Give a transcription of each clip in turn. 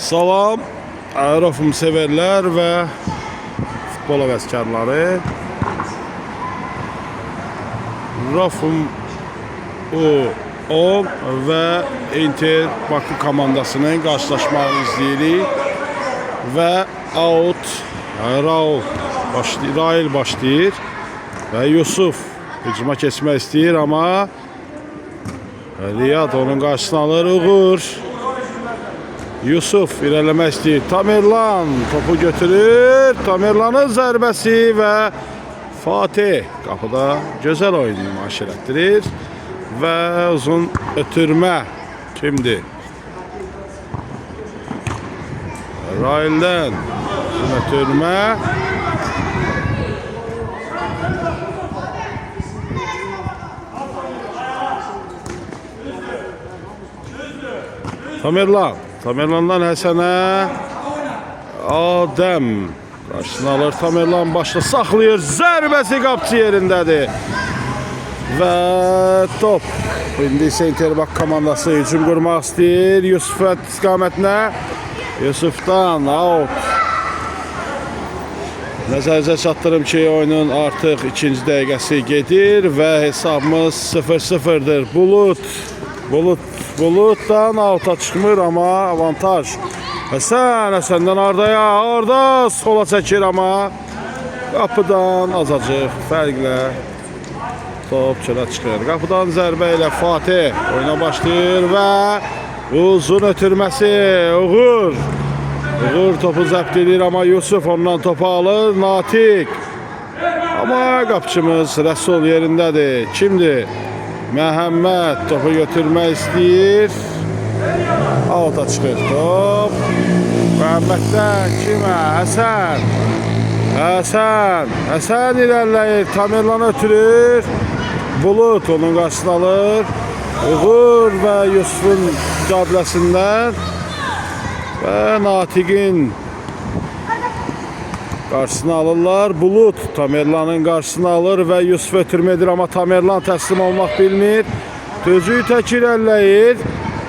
Salam, Rafım severler və futbol həvəskarları. Rafım O və Inter Bakı komandasının qarşılaşmalarını izləyirik və out Rail başlayır və Yusuf hücuma keçmək istəyir, amma Riyad onun qarşısını alır. Uğur Yusuf irələmək istəyir. Tamerlan topu götürür. Tamerlanın zərbəsi və Fatih qapıda gözəl oyunu nümayiş etdirir və uzun ötürmə kimdir? Raildən uzun ötürmə. Tamerlandan Həsənə Adəm qarşısını alır. Tamerlan başla saxlayır. Zərbəsi qapçı yerindədir. Və top. İndi Inter Bakı komandası hücum qurmaq istəyir. Yusuf istiqamətinə. Yusufdan out. Nəzərinizə çatdırım ki, oyunun artıq ikinci dəqiqəsi gedir və hesabımız 0-0'dır. Bulutdan alta çıxmır, amma avantaj. Həsəndən Ardaya, Arda sola çəkir, amma qapıdan azacıq fərqlə top çölə çıxır. Qapıdan zərbə ilə Fatih oyuna başlayır və uzun ötürməsi Uğur topu zəbt edir, amma Yusuf ondan topu alır. Natiq, amma qapçımız Rəsul yerindədir. Kimdir? Məhəmməd topu götürmək istəyir. Alta çıxır top. Məhəmməddən kimə? Həsən irəliləyir. Tamerlan ötürür. Bulut onun qarşısını alır. Uğur və Yusufun müqabiləsindən və Natiqin qarşısını alırlar. Bulut Tamerlanın qarşısını alır və Yusuf ötürmə edir, amma Tamerlan təslim olmaq bilmir. Tözü tək irəliləyir.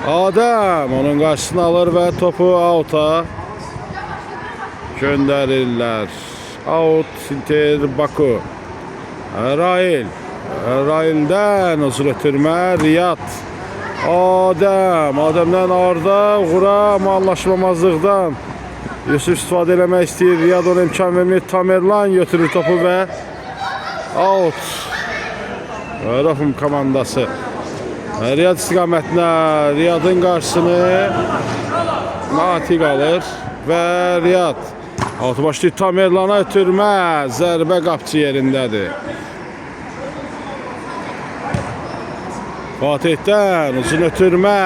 Adəm onun qarşısını alır və topu out'a göndərirlər. Out Inter Bakı. Raildən uzun ötürmə. Riyad. Adəmdən Arda. Uğura anlaşmamazlıqdan Yusuf istifadə eləmək istəyir. Riyad ona imkan vermir. Tamerlan götürür topu və out. Rafım komandası. Riyad istiqamətinə. Riyadın qarşısını Natiq alır və Riyad altı başlayır. Tamerlana ötürmə. Zərbə qapçı yerindədir. Fatihdən uzun ötürmə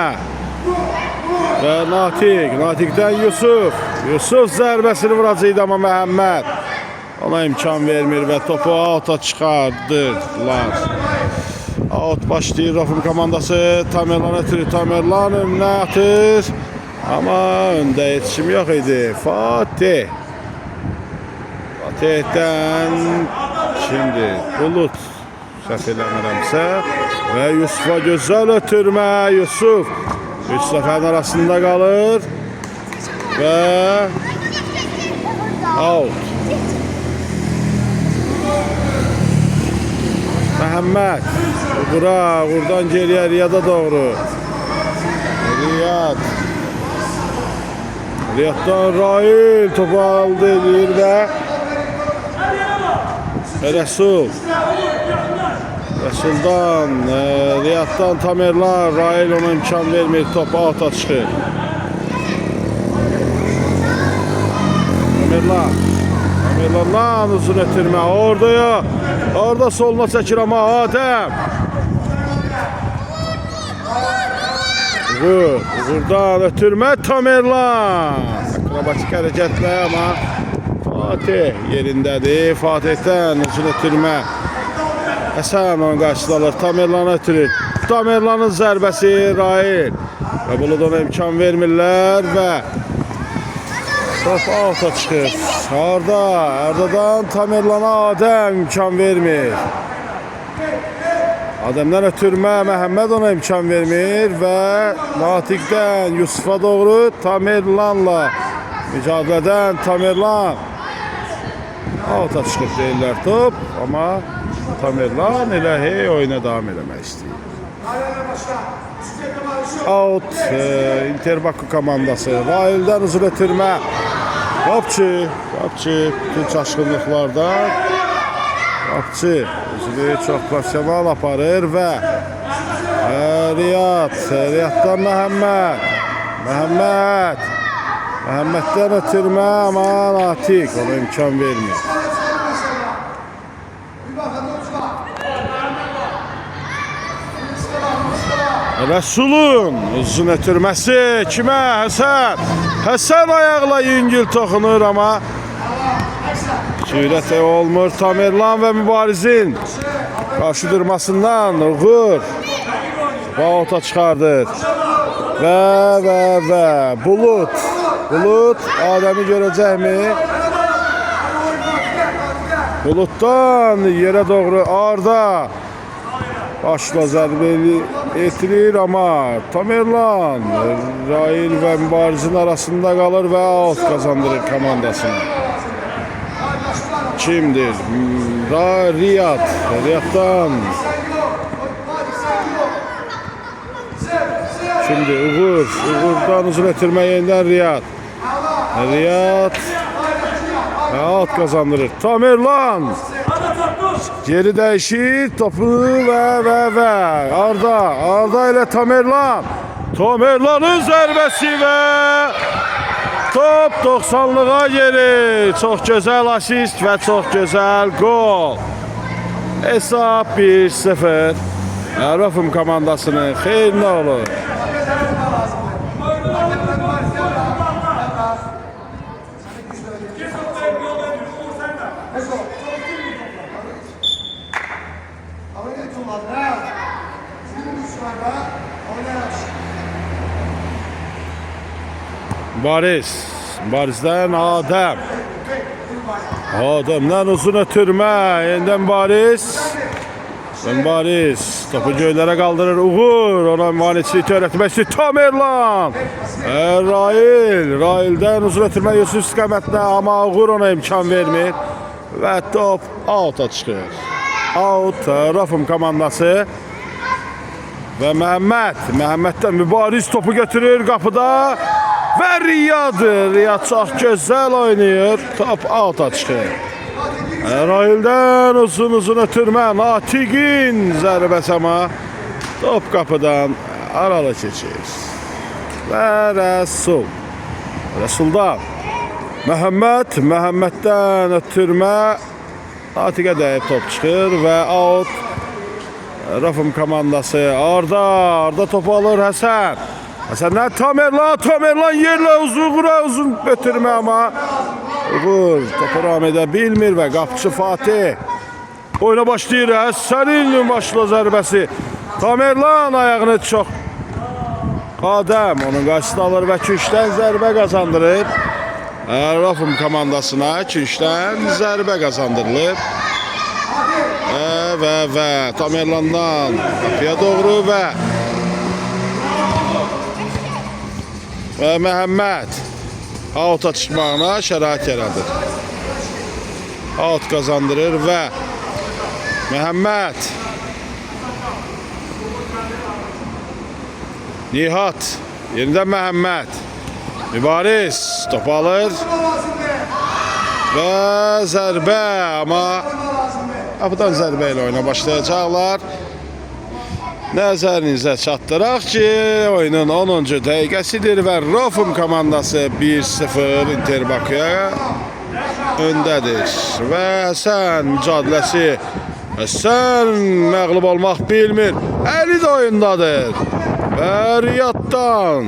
və Natiqdən Yusuf zərbəsini vuracaqdı, amma Məhəmməd ona imkan vermir və topu out'a çıxardırlar. Out başlayır Rafım komandası. Tamerlan ötürür. Tamerlan önünə atır, amma öndə yetişim yox idi. Fatihdən şimdi Bulut səhv eləmirəmsə və Yusufa gözəl ötürmə. Yusuf üç səfərin arasında qalır və out. Məhəmməd buradan geriyə Riyada doğru. Riyaddan Rail topu aldı edir və Rəsuldan Riyaddan Tamerlan. Rail ona imkan vermir, topu out'a çıxır. Tamerlandan uzun ötürmə. Orada soluna çəkir, amma Adəm. Uğurdan ötürmə. Tamerlan akrobatik hərəkətlə, amma Fatih yerindədir. Fatihdən uzun ötürmə. Həsən onun qarşısını alır. Tamerlan ötürür. Tamerlanın zərbəsi Rail və Bulud ona imkan vermirlər və top out'a çıxır. Ardadan Tamerlana Adəm imkan vermir. Ademdən ötürmə, Məhəmməd ona imkan vermir və Natiqdən Yusufa doğru Tamerlanla mücadilədən Tamerlan alta çıxıb deyirlər top, amma Tamerlan elə hey oyuna davam eləmək istəyir. Out Interbakı komandası. Raildən uzun ötürmə. Qapçı bütün çaşqınlıqlardan Qapçı özünü çox profesional aparır və Riyaddan Məhəmməddən ötürmə, amma Natiq ona imkan vermir. Rəsulun uzun ötürməsi kimə? Həsən ayaqla yüngül toxunur, amma sürət olmur. Tamerlan və Mübarizin qarşı durmasından Uğur Bağota çıxardır və Bulut Adəmi görəcəkmi? Bulutdan yerə doğru Arda başla zərbəli etirir, amma Tamerlan Rail və Mübarizin arasında qalır və out kazandırır komandasını. Kimdir? Riyaddan şimdi Uğur'dan uzun ötürmə yenidən Riyad out kazandırır. Tamerlan geri dəyişir topu və Arda ilə Tamerlanın zərbəsi və top 90'lığa gelir. Çox gözəl asist və çox gözəl gol. Hesab 1-0. Rofum komandasının xeyrinə olur. Bariz'den Adem'den uzun ötürmə. Yenidən Bariz topu göylərə qaldırır. Uğur ona müvaniciliyi törətmək istəyir. Tamerlan Rail'dən uzun ötürmə Yusuf istiqamətlə, amma Uğur ona imkan vermir və top out'a çıxır. Out Rofum komandası və Məhəmməddən Mübariz topu götürür qapıda və Riyad çox gözəl oynayır. Top out'a çıxır. Rail'dən uzun ötürmə. Natiqin zərbəsi, amma top qapıdan aralı keçir. Və Rəsuldan Məhəmməddən ötürmə. Natiqə dəyib top çıxır və out. Rofum komandası Arda topu alır. Həsəndən Tamerlan yerlə uzun ötürmə, amma Uğur topu ram edə bilmir və qapçı Fatih oyuna başlayır. Həsənin başla zərbəsi. Tamerlan ayağını çox Adəm onun qarşısını alır və küncdən zərbə qazandırır. Rofum komandasına küncdən zərbə qazandırılır. Və Tamerlandan qapıya doğru və Məhəmməd out'a çıxmağına şərait yaradır. Out kazandırır və Məhəmməd Nihat yenidən Məhəmməd Mübariz topu alır və zərbə, amma qapıdan zərbə ilə oyuna başlayacaqlar. Nəzərinizə çatdıraq ki, oyunun 10-cu dəqiqəsidir və Rofum komandası 1-0 Interbakıya öndədir. Və Həsən mücadiləsi. Həsən məğlub olmaq bilmir. Əli də oyundadır. Və Riyaddan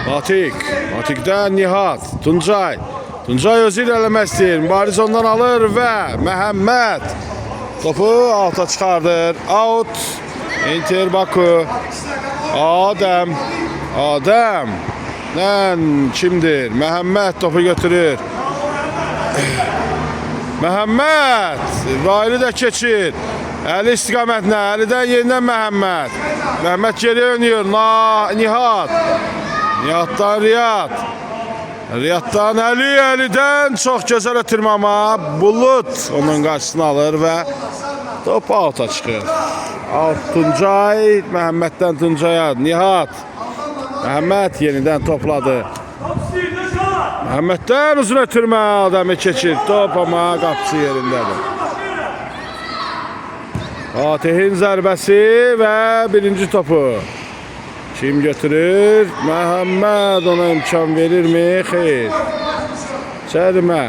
Natiqdən Nihat Tuncay özü ilerləmək istəyir. Mübariz ondan alır və Məhəmməd topu alta çıxardır. Out. Interbakı. Adəm. Kimdir? Məhəmməd topu götürür. Məhəmməd. Raili də keçir. Əli istiqamətinə, Əlidən yenidən Məhəmməd. Məhəmməd geriyə oynuyor. Nihat. Nihatdan Riyad. Riyaddan Əli, Əlidən çox gözəl ötürmə amma Bulut onun qarşısını alır və top outa çıxır. Out Tuncay, Məhəmməddən Tuncaya, Nihat. Məhəmməd yenidən topladı. Məhəmməddən uzun ötürmə, adamı keçir. Top amma qapısı yerindədir. Fatih'in zərbəsi və birinci topu. Kim götürür? Məhəmməd ona imkan verirmi? Xeyr. Cərimə.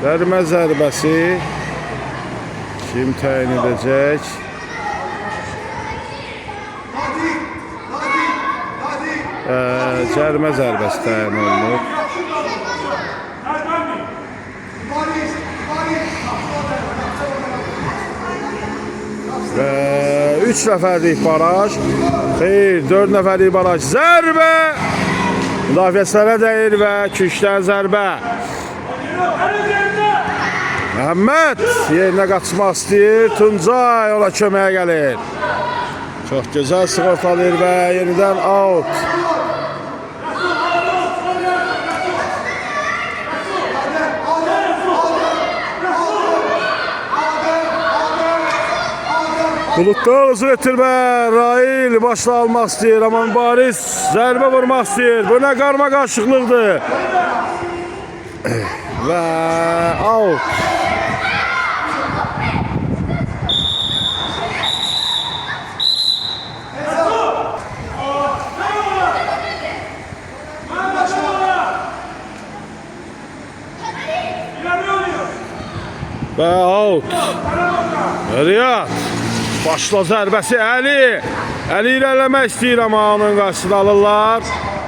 Cərimə zərbəsi. Kim təyin edəcək? Cərimə zərbəsi təyin olunur. Və 3 nəfərlik baraj. Xeyr, 4 nəfərlik baraj. Zərbə! Müdafiəçilərə dəyir və küşdən zərbə. Məhəmməd yerinə qaçmaq istəyir. Tuncay ona köməyə gəlir. Çox gözəl sığortalayır və yenidən out. Bulutdan uzun ötürmə, Rail başla almaq istəyir, amma Mübariz zərbə vurmaq istəyir. Bu nə qarma qarışıqlıqdır. Və out. Və out. Riyad. Başla zərbəsi Əli. Əli irələmək istəyir amma onun qarşısını alırlar.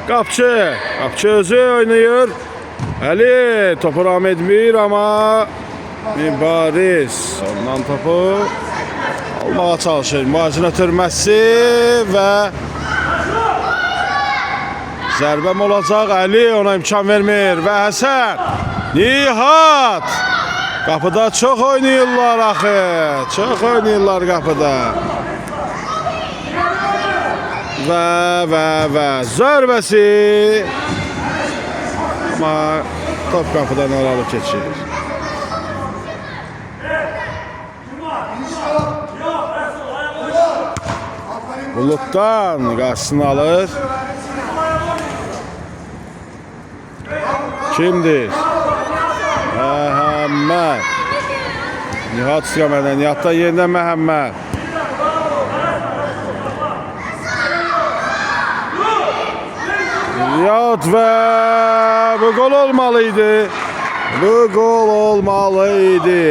Qapçı. Qapçı özü oynayır. Əli topu ram etmir amma Mübariz ondan topu almağa çalışır. Mübariz ötürməsi və zərbəm olacaq. Əli ona imkan vermir və Həsən. Nihat. Qapıda çox oynayırlar axı. Çox oynayırlar qapıda. Və zərbəsi. Amma top qapıdan aralı keçir. Bulutdan qarşısını alır. Kimdir? Məhəmməd. Nihat istiqamətindən, Nihatdan yenidən Məhəmməd. Nihat və bu gol olmalıydı. Bu gol olmalıydı.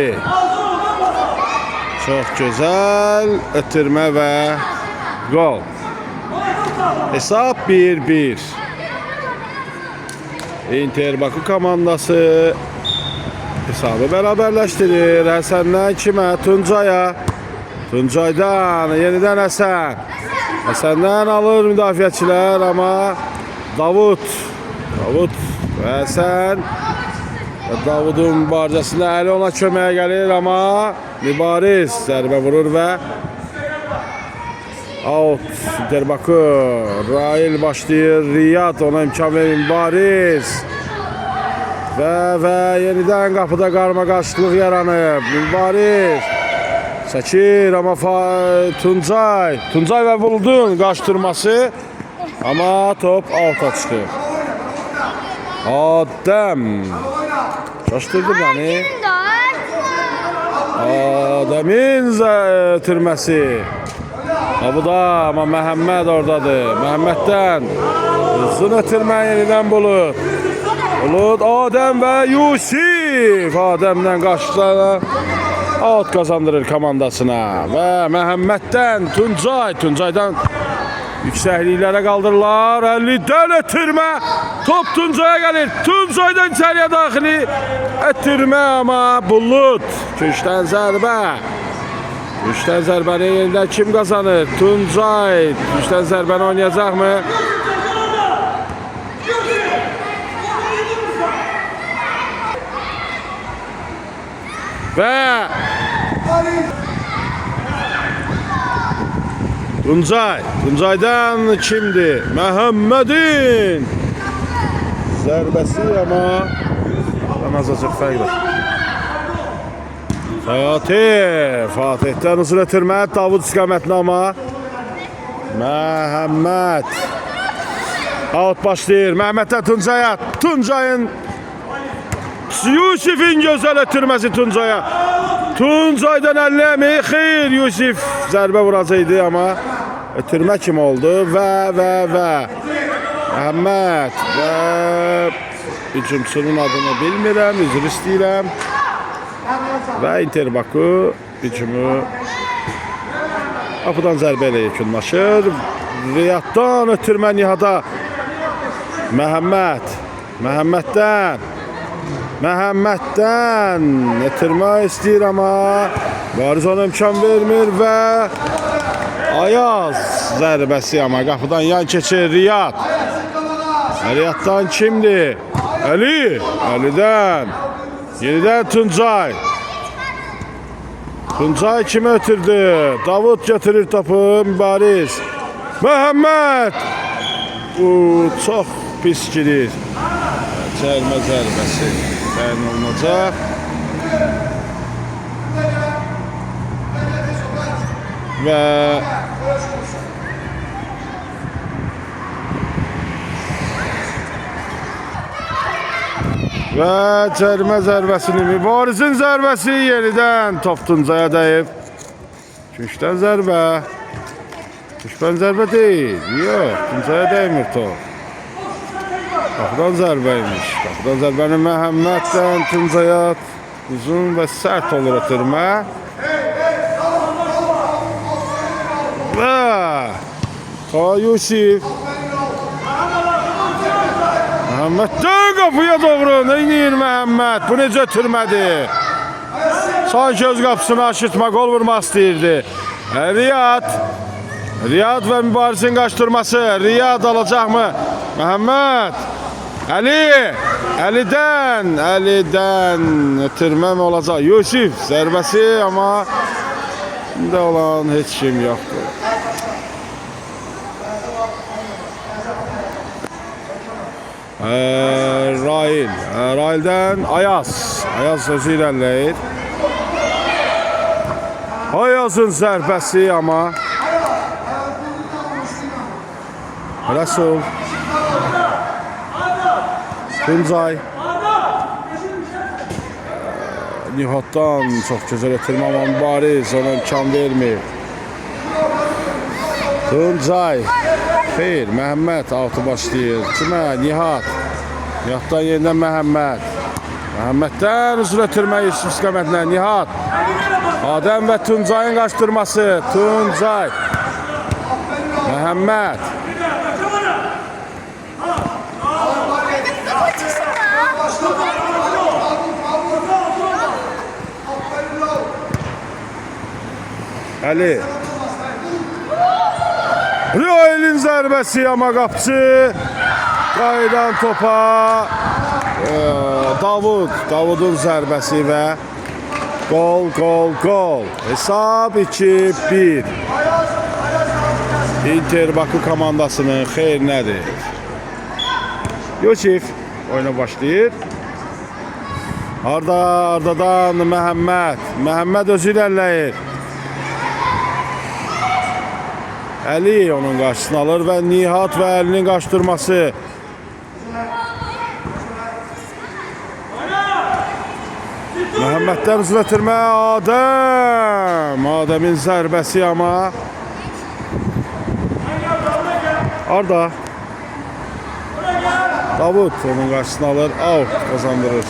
Çox gözəl ötürmə və gol. Hesab 1-1. Inter Bakı komandası hesabı bərabərləşdirir. Həsəndən kimə? Tuncaya. Tuncaydan yenidən Həsən. Həsəndən alır müdafiəçilər amma Davud və Həsən. Davudun mübarizəsində Əli ona köməyə gəlir amma Mübariz zərbə vurur və out. Inter Bakı. Rail başlayır. Riyad ona imkan verir. Mübariz. Və yenidən qapıda qarma qarşılıq yaranıb. Mübariz çəkir amma Tuncay və Buludun qaçdırması amma top alta çıxır. Adəm çaşdırdı bəni. Adəmin türməsi. Bu da amma Məhəmməd oradadır. Məhəmməddən uzun ötürmə yenidən Bulud. Bulud, Adəm və Yusif. Adəmdən qaçdı. Out qazandırır komandasına. Və Məhəmməddən Tuncaydan yüksəkliklərə qaldırırlar. 50-dən ötürmə. Top Tuncaya gəlir. Tuncaydan içəriyə daxili ötürmə amma Bulud. Köşdən zərbə. Köşdən zərbəni yenidən kim qazanır? Tuncay. Köşdən zərbəni oynayacaqmı? Və Tuncay'dan kimdir? Məhəmmədin zərbəsi amma azacıq fərqdir. Fatih'dən hızlı ötürmə, Davud istiqamətində amma Məhəmməd out başlayır. Məhəmməddən Tuncay'a. Tuncay'ın Yusif'in gözəl ötürməsi Tuncay'a. Tuncay'dan əlləmi. Xeyr, Yusif zərbə vuracaqdı amma ötürmə kim oldu? Və Məhəmməd və hücumçunun adını bilmirəm, üzr istəyirəm. Və Inter Baku hücumu qapıdan zərbə ilə yekunlaşır. Riyaddan ötürmə Nihada. Məhəmməddən ötürmə istəyir amma Bariz ona imkan vermir və Ayaz zərbəsi amma qapıdan yan keçir Riyad. Riyaddan kimdir? Əlidən. Yenidən Tuncay. Tuncay kimi ötürdü? Davud götürür topu. Mübariz. Məhəmməd. Çox pis girir. Cərmə zərbəsi təyin olunacaq. Və cərmə zərbəsini Mübarizin zərbəsi yenidən top Tuncay'a dəyib. Küşdən zərbə. Küşdən zərbə deyil. Yox, Tuncay'a dəymir top. Qapıdan zərbəymiş. Qapıdan zərbəni Məhəmməddən Tuncay'a uzun və sərt olur ötürmə. Və Yusif Məhəmməddən qapıya doğru neynir Məhəmməd? Bu necə ötürmədir? Sanki öz qapısını aşırtma, gol vurmaq istəyirdi. Riyad və Mübarizin qaçdırması. Riyad alacaq mı? Məhəmməd. Əlidən ötürmə mi olacaq? Yusif zərbəsi amma indi olan heç kim yoxdur. Rail'dən Ayaz özü irəliləyir. Ayazın zərbəsi amma Rəsul Tuncay Nihatdan çox gözəl ötürmə amma Mübariz ona imkan vermir. Tuncay xeyr, Məhəmməd altı başlayır. Kimə? Nihatdan yenidən Məhəmməddən uzun ötürmə Yusuf istiqamətlə Nihat. Adəm və Tuncay'ın qaçdırması. Tuncay Məhəmməd. Rail'in zərbəsi amma qapçı qayıdan topa Davudun zərbəsi və gol. Hesab 2-1. Inter Baku komandasının xeyr nədir? Yusif oyuna başlayır. Ardadan Məhəmməd özü irəliləyir. Əli onun qarşısını alır və Nihat və Əlinin qaçdırması. Məhəmməddən uzun ötürmə Adəmin zərbəsi amma Davud onun qarşısını alır, out kazandırır.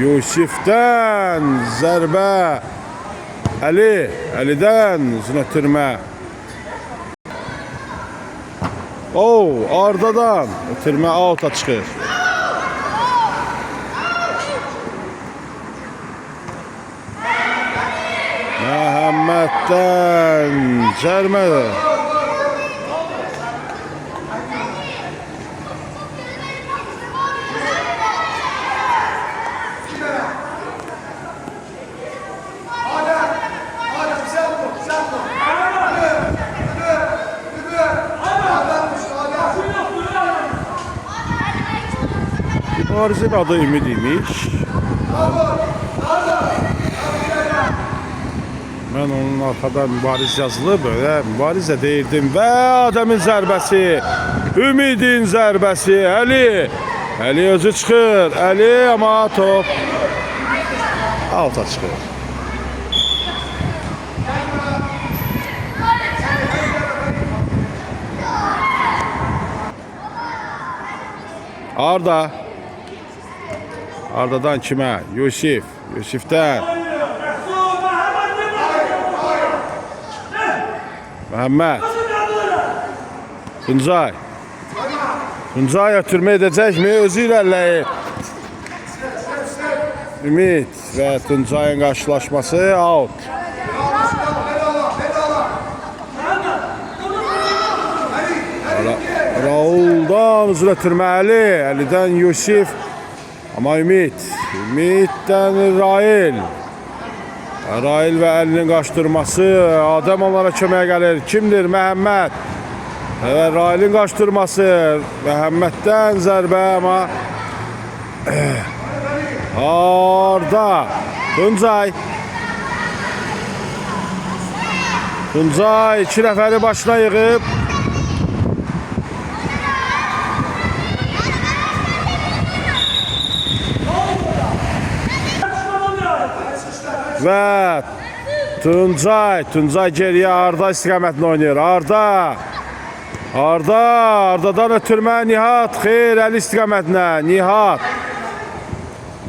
Yusif'dən zərbə Əlidən uzun ötürmə. Ardadan ötürmə out'a çıxır. Məhəmməddən cərmə. Mübarizin adı Ümid imiş. Mən onun arxadan mübariz yazılı, böyle mübariz də deyirdim. Və Adəmin zərbəsi, Ümidin zərbəsi, Əli. Əli özü çıxır, Əli amma top alta çıxır. Arda. Arda'dan kime? Yusif. Yusif'ten. Mehmet. Tuncay. Tuncay ötürme edecek mi? Özü ilerleyip. Ümit ve Tuncay'ın karşılaşması out. Raul'dan uzun ötürməli. Əlidən Yusif. Ama Ümit. Ümit'ten Rail. Rail ve Əli'nin qaçdırması. Adəm onlara köməyə gəlir. Kimdir? Məhəmməd. Evet, Rail'in qaçdırması. Məhəmməddən zərbə ama Arda. Tuncay. Tuncay 2 nəfəri başına yığıb. Ve Tuncay geriye Arda istiqamətlə oynayır. Arda'dan ötürmə Nihat. Xeyr, Əli istiqamətlə.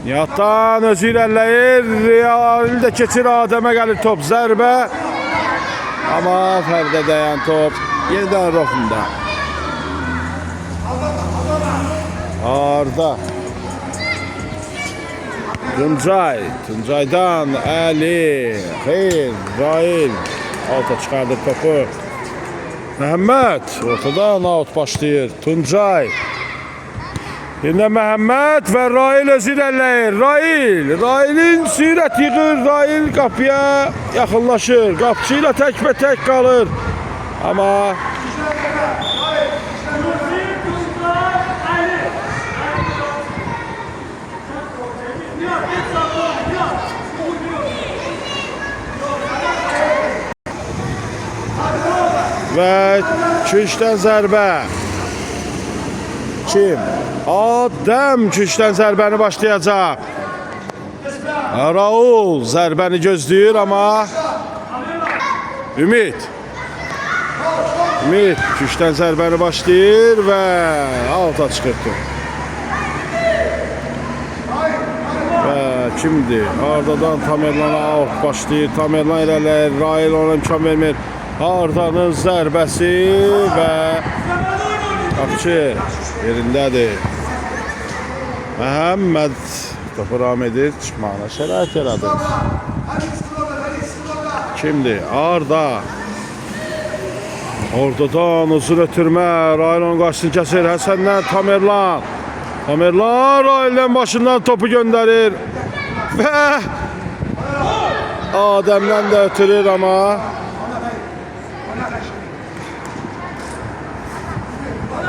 Nihat'dan özü irələyir. Əli də keçir, Adəmə gəlir top. Zərbə. Ama Fərdə dayan top. Yenidən Rofunda. Arda. Tuncay'dan Əli. Xeyr, Rail. Alta çıxardır topu. Məhəmməd ortadan out başlayır. Tuncay. Yine Məhəmməd və Rail özü irələyir. Rail'in sürət yığır. Rail qapıya yaxınlaşır. Qapçı ilə təkbətək qalır. Ama ve Küşdən zərbə. Kim? Adəm Küşdən zərbəni başlayacaq. Raul zərbəni gözləyir ama Ümid Küşdən zərbəni başlayır və alta çıxırdı. Və kimdir? Arda'dan Tamerlan'a out başlayır. Tamerlan irələyir. Rail ona imkan vermir. Arda'nın zərbəsi və qapçı yerindədir. Məhəmməd topu ram edir, çıxmağına şərait yaradır. Kimdir? Arda'dan uzun ötürmə, Rail onun qarşısını kəsir. Həsəndən Tamerlan Rail'den başından topu göndərir və Adəmdən də ötürür ama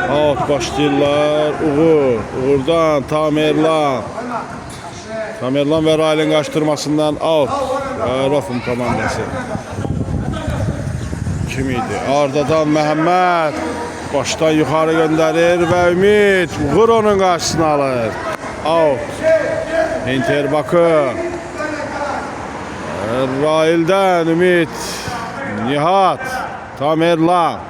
out başlayırlar. Uğurdan Tamerlan ve Rail'in qaçdırmasından out. Rofun komandası. Kim idi? Arda'dan Məhəmməd baştan yuxarı göndərir və Ümid Uğur onun qarşısını alır. Out. Inter Bakı. Rail'den Ümid, Nihat, Tamerlan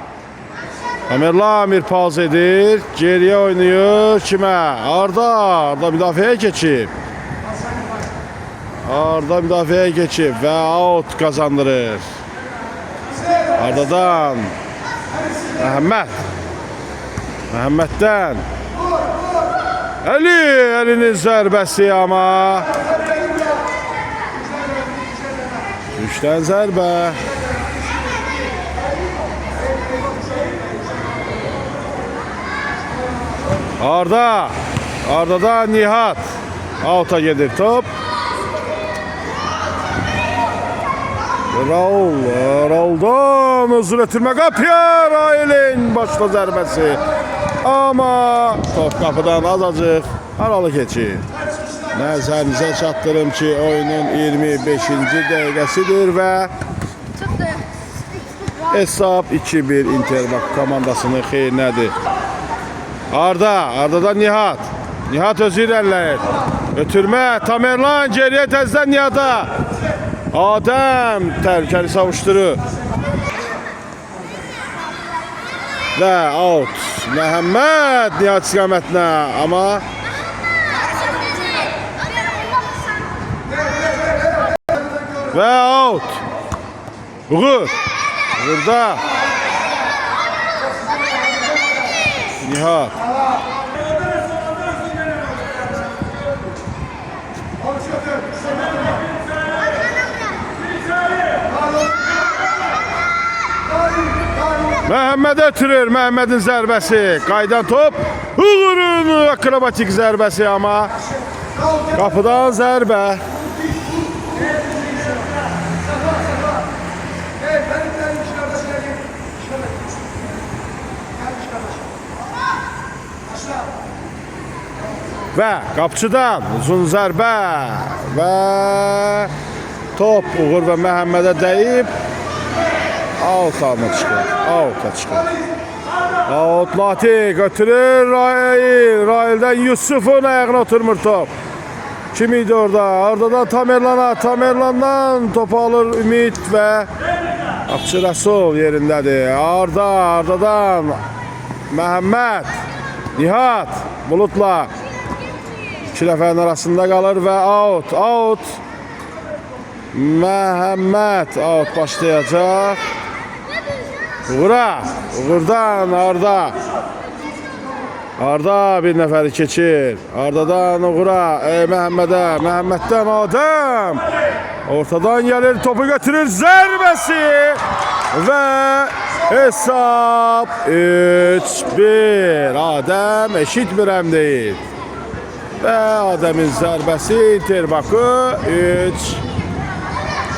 bir paz edir. Geriye oynuyor. Kime? Arda müdafiəyə keçib. Ve out kazandırır. Arda'dan Məhəmməddən Əli'nin zərbəsi ama Küşdən zərbə. Arda'dan Nihat out'a gelir top. Raul'dan uzun ötürmə qapıya Rail'in başla zərbəsi. Ama top kapıdan azacıq aralı keçir. Nəzərinizə çatdırım ki, oyunun 25-ci dəqiqəsidir və hesab 2-1 Interbak komandasının xeyrinədir. Ardadan Nihat. Nihat özü irəliləyir. Ötürmə, Tamerlan geriyə təzdən Nihata. Adəm təhlükəli savuşdurur. Və out. Məhəmməd Nihat istiqamətinə, amma və out. Uğur. Uğurda. Nihat. Məhəmməd ötürür. Məhəmmədin zərbəsi. Qaydan top. Uğurun akrobatik zərbəsi, amma qapıdan zərbə. Və qapçıdan uzun zərbə və top Uğur və Məhəmmədə dəyib out alına çıxır. Out'a çıxır. Out Natiq götürür Rail. Rail'dən Yusuf'un ayağına oturmur top. Kim idi orada? Ardadan Tamerlan'a. Tamerlan'dan topu alır Ümid və Akçı Rəsul yerindədir. Ardadan Məhəmməd, Nihat, Bulutla. İki nəfərin arasında qalır və out. Məhəmməd out başlayacaq. Uğurdan Arda. Arda bir nəfəri keçir. Ardadan Uğur'a, Məhəmmədə. Məhəmməddən Adəm. Ortadan gəlir, topu götürür, zərbəsi. Və hesab 3-1. Adəm eşit bir həm deyil. Və Adəmin zərbəsi Interbakı 3.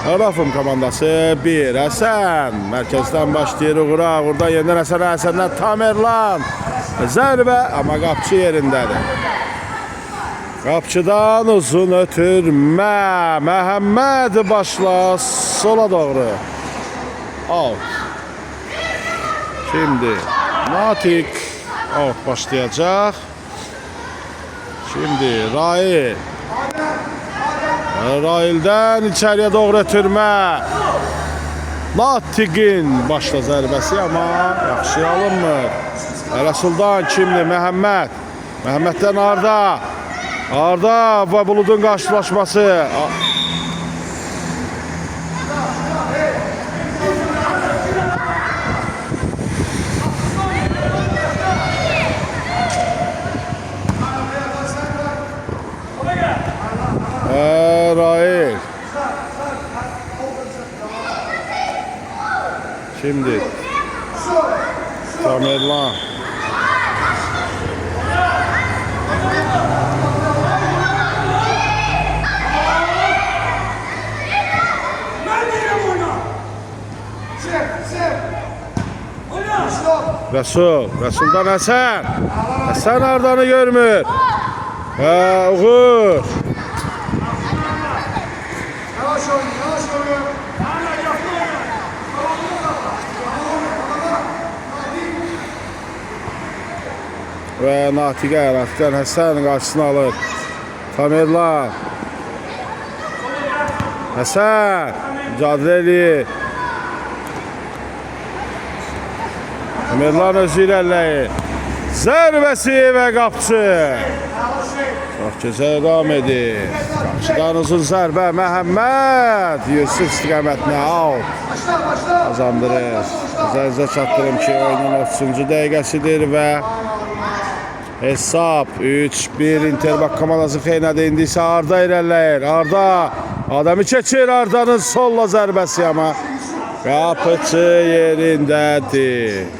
Arafım komandası 1. Həsən mərkəzdən başlayır Uğur'a. Uğur'dan yenidən Həsəndən Tamerlan. Zərbə, amma qapçı yerindədir. Qapçıdan uzun ötürmə. Məhəmməd başla sola doğru. Out. Şimdi Natiq out başlayacaq. Şimdi Rail. Rail'dən içəriyə doğru ötürmə. Natiqin başla zərbəsi, amma yaxşı alınmır. Rəsuldan kimdir? Məhəmməd. Məhəmməddən Arda. Arda və Buludun qarşılaşması. Rail. Şimdi Tamerlan. Rəsuldan Həsən. Həsən Ardanı görmür. Uğur. Və Natiqə Həsən qarşısını alır. Tamerlan. Həsən mücadilə eləyir. Tamerlan özü irəliləyir. Zərbəsi və qapçı. Çox gözəl davam edir. Qapçıdan uzun zərbə. Məhəmməd Yusuf istiqamətinə out. Kazandırır. Üzərinizə çatdırım ki, oyunun 30-cu dəqiqəsidir və hesab 3-1 Interbak komandası xeyrinədir. İndi isə Arda irəliləyir. Arda adamı keçir. Arda'nın solla zərbəsi, amma qapıçı yerindədir.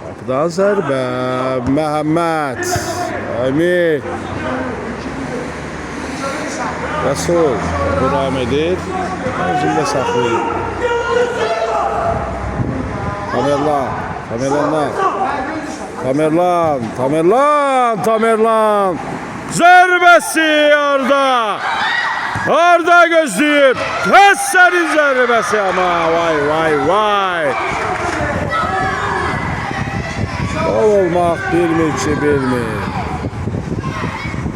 Qapıdan zərbə. Məhəmməd. Əmir. Rəsul. Devam edir. Özündə saxlayır. Tamerlan. Tamerlan. Zərbəsi Arda. Arda gözləyir. Həssənin zərbəsi ama. Vay. Gol olmaq bilmir ki, bilmir.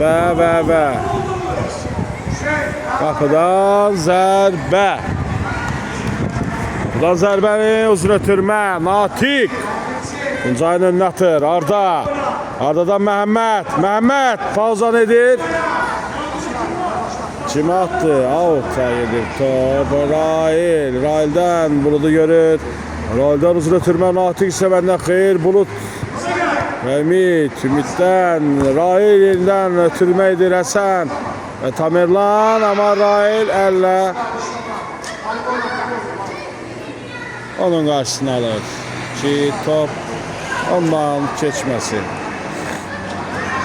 Və. Qapıdan zərbə. Buradan zərbəni uzun ötürmə. Natiq. Tuncayın önünə atır. Ardadan Məhəmməd pauzan edir. Kimi attı? Out'a gedir top. Rail'dən Bulut'u görür. Rail'dən uzun ötürmə. Natiq isə bəndən xeyir. Bulut. Ümitdən. Rail yerindən ötürmə edir Həsən. Və Tamerlan ama Rail əllə onun qarşısını alır ki top ondan keçməsi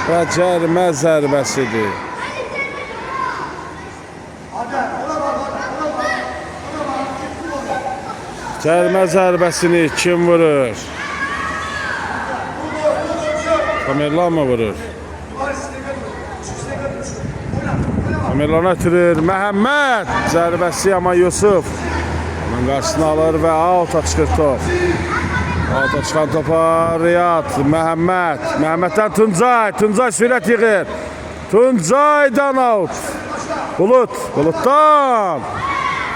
və cərimə zərbəsidir. Cərimə zərbəsini kim vurur? Tamerlan mı vurur? Tamerlan ötürür. Məhəmməd zərbəsi ama Yusuf onun qarşısını alır və out'a çıxır top. Out'a çıxan topa Riyad, Məhəmməddən Tuncay sürət yığır. Tuncaydan out. Bulutdan.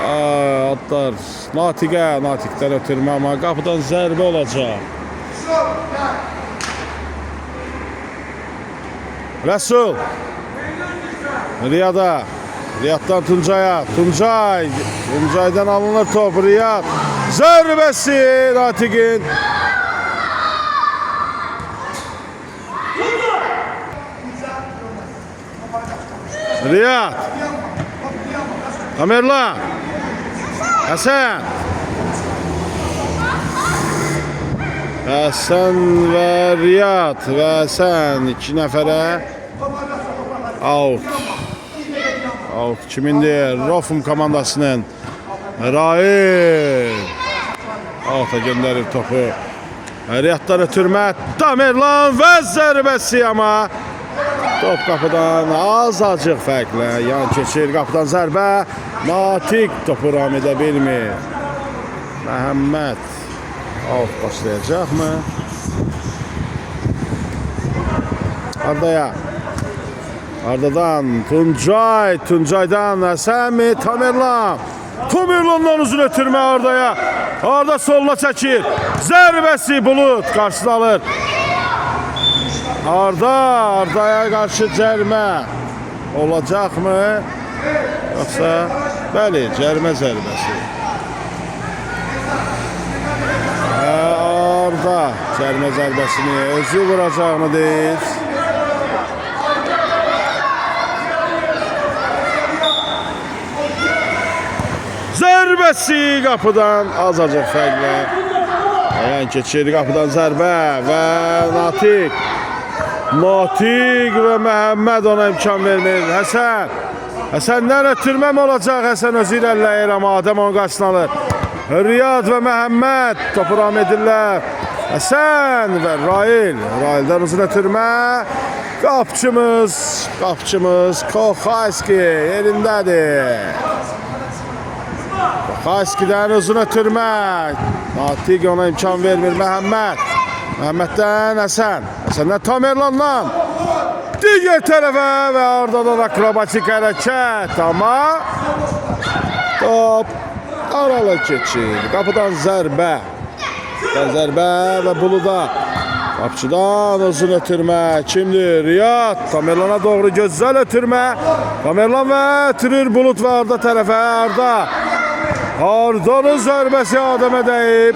Atlar Natiqdən ötürmə ama qapıdan zərbə olacaq. Rəsul. Riyaddan Tuncay'dan alınır top. Riyad zərbəsi Natiqin. Riyad, Tamerlan, Həsən və Riyad və Həsən 2 nəfərə out kimindir? Rofum komandasının Rail out'a göndərir topu. Riyaddan ötürmə Tamerlan və zərbəsi ama top qapıdan azacıq fərqlə yan keçir. Qapıdan zərbə. Natiq topu ram edə bilmir. Məhəmməd out başlayacaqmı? Ardadan Tuncay'dan Həsənmi? Tamerlandan uzun ötürmə Ardaya. Arda solla çəkir. Zərbəsi Bulut qarşısını alır. Ardaya qarşı cərimə olacaqmı? Yoxsa bəli, cərimə zərbəsi. Arda cərimə zərbəsini özü vuracaqmı deyir. Zərbəsi qapıdan azacıq fərqlə yan keçir. Qapıdan zərbə və Natiq və Məhəmməd ona imkan vermir. Həsəndən ötürməm olacaq. Həsən özü irəliləyir ama Adəm onun qarşısını alır. Riyad və Məhəmməd topu ram edirlər. Həsən və Rail'dən uzun ötürmə. Qapçımız Koxayski yerindədir. Koxayski'dən uzun ötürmə. Natiq ona imkan vermir. Məhəmməddən Həsəndən Tamerlandan digər tərəfə və Ardadan akrobatik hərəkət ama top aralı keçir. Qapıdan zərbə və Buluda qapçıdan uzun ötürmə kimdir? Riyad Tamerlana doğru gözəl ötürmə. Tamerlan və ötürür Bulut və Arda tərəfə. Arda'nın zərbəsi Adəmə dəyib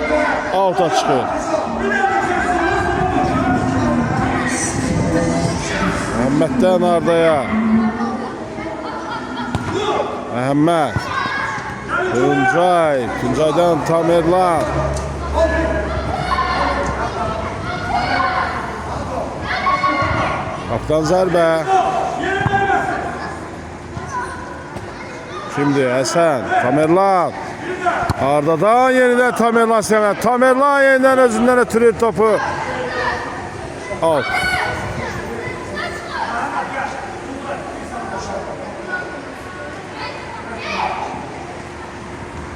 out'a çıxır. Məhəmməddən Ardaya. Məhəmməd. Tuncay'dan Tamerlan. Qapıdan zərbə. Şimdi Həsən, Tamerlan. Arda'dan yenidən Tamerlan yeniden özündən ötürür topu. Out.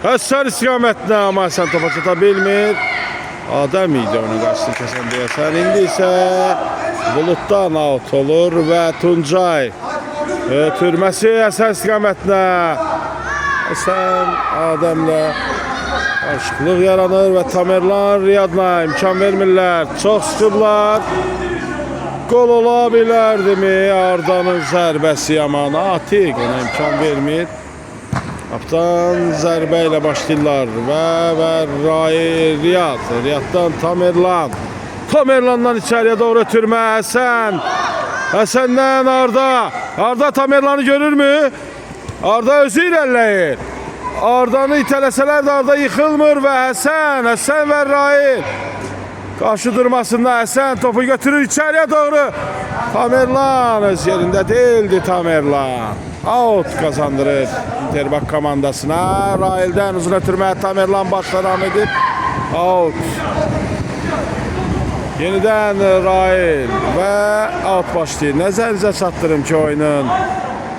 Həsən istiqamətlə, amma Həsən topa çata bilmir. Adəm idi onu qaçdı kəsən deyəsən. İndi isə Buluddan out olur və Tuncay ötürməsi Həsən istiqamətlə. Həsən Adəmlə qarşılıq yaranır və Tamerlan Riyadla imkan vermirlər. Çox sıxıblar. Gol ola bilərdimi? Ardanın zərbəsi, amma Natiq ona imkan vermir. Kaptan zərbə ilə başlayırlar və Riyad. Riyaddan Tamerlan. Tamerlandan içəriyə doğru ötürmə Həsən. Həsəndən Arda. Arda Tamerlanı görürmü? Arda özü irəliləyir. Ardanı itələsələr də Arda yıxılmır və Həsən və Rail. Qarşı durmasında Həsən topu götürür içəriyə doğru. Tamerlan öz yerində değildi Tamerlan. Out kazandırır Interbak komandasına. Rail'den uzun ötürmeye Tamerlan başla devam edip out. Yeniden Rail ve out başlayır. Nəzərinizə çatdırım ki oyunun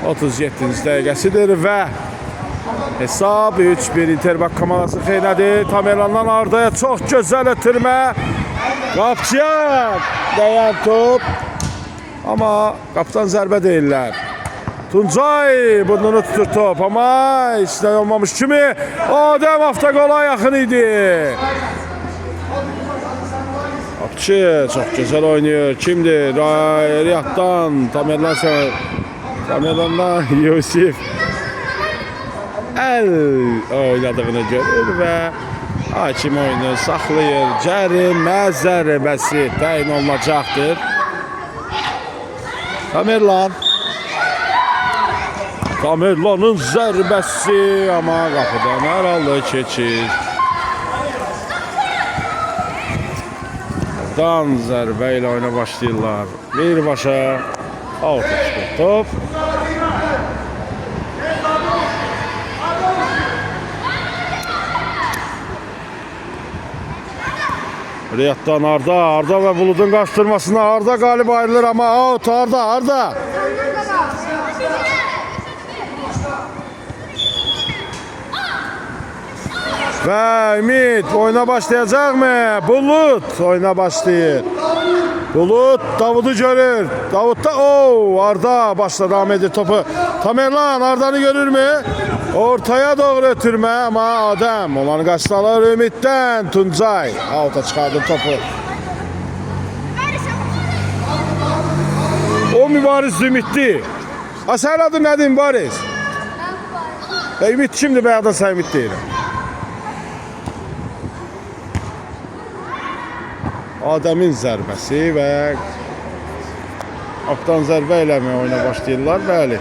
37. dəqiqəsidir və hesab 3-1 Interbak komandası xeynədir. Tamerlandan Arda'ya çox gözəl ötürmə. Qapçıya dəyən top. Amma qapıdan zərbə deyirlər. Tuncay burnunu tutur top ama işte olmamış kimi Adem avtogola yaxın idi. Qapçı çok güzel oynuyor. Kimdir? Riyaddan Tamerlandan Yusif el oynadığını görür ve hakim oyunu saxlayır. Cərimə zərbəsi təyin olunacaqdır. Tamerlanın zərbəsi, amma qapıdan aralı keçir. Dan zərbə ilə oyuna başlayırlar. Birbaşa out çıxır top. Riyaddan Arda və Buludun qaçdırmasına Arda qalib ayrılır, amma out Arda. Və Ümid oyuna başlayacaq mı? Bulud oyuna başlayır. Bulud Davud'u görür. Davud da Arda başla devam edir topu. Tamerlan Arda'nı görür mü? Ortaya doğru ötürmə, amma Adəm onları qaçdalar. Ümiddən Tuncay alta çıxardı topu. O Mübariz Ümiddi. Sən adın nədir Mübariz? Ümid kimdir? Bayaqdan sən Ümid deyirəm. Adəmin zərbəsi və qapıdan zərbə eləməyə oyuna başlayırlar. Bəli.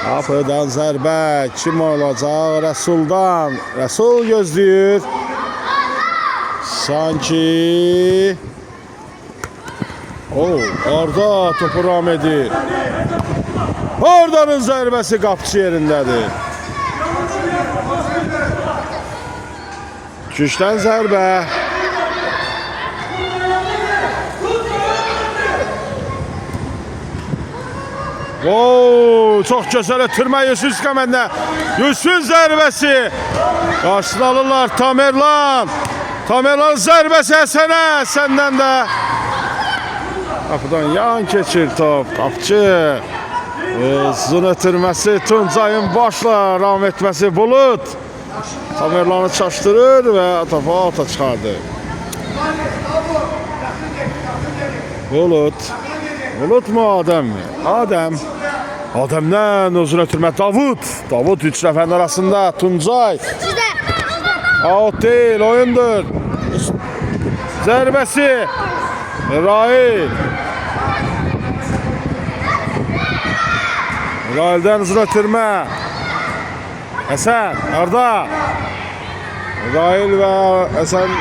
Qapıdan zərbə kim olacaq? Rəsuldan. Rəsul gözləyir. Sanki Arda topu ram edir. Arda'nın zərbəsi qapçı yerindədir. Gücdən zərbə. Çox gözəl ötürmə Yusuf istiqamətində. Yusuf zərbəsi. Qarşısını alırlar Tamerlan. Tamerlan zərbəsi Həsənə. Həsəndən də qapıdan yan keçir top. Qapçı. Uzun ötürməsi Tuncayın başla ram etməsi Bulud. Tamerlanı çaşdırır və topu alta çıxardı. Bulud. Bulud mu Adəm mi? Adəmdən uzun ötürmə Davud. Davud 3 nəfərin arasında. Tuncay. Out deyil, oyundur. Zərbəsi. Rail. Raildən uzun ötürmə. Həsən, Arda. Rail və Həsən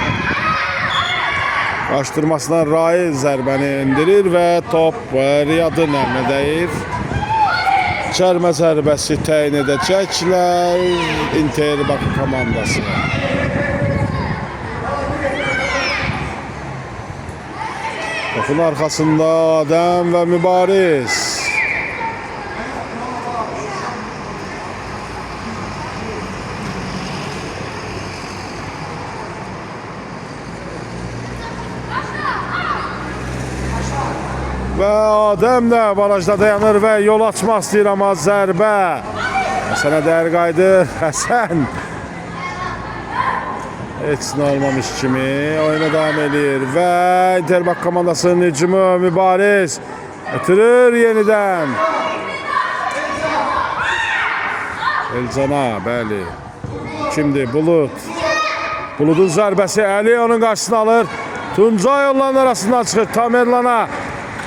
qaçdırmasına Rail zərbəni indirir və top Riyadın əlinə dəyir. Çərmə zərbəsi təyin edəcəklər Interbak komandası. Topun arkasında Adem ve Mübariz. Ve Adem de barajda dayanır ve yol açmaq istəyir, amma zərbə Həsənə dəyər qayıdır. Həsən heç nə olmamış kimi oyuna davam edir və Interbak komandasının hücumu Mübariz ötürür yenidən. Elcana, bəli. Kimdir? Bulut. Buludun zərbəsi, Əli onun qarşısını alır. Tuncay onların arasından çıxır Tamerlana.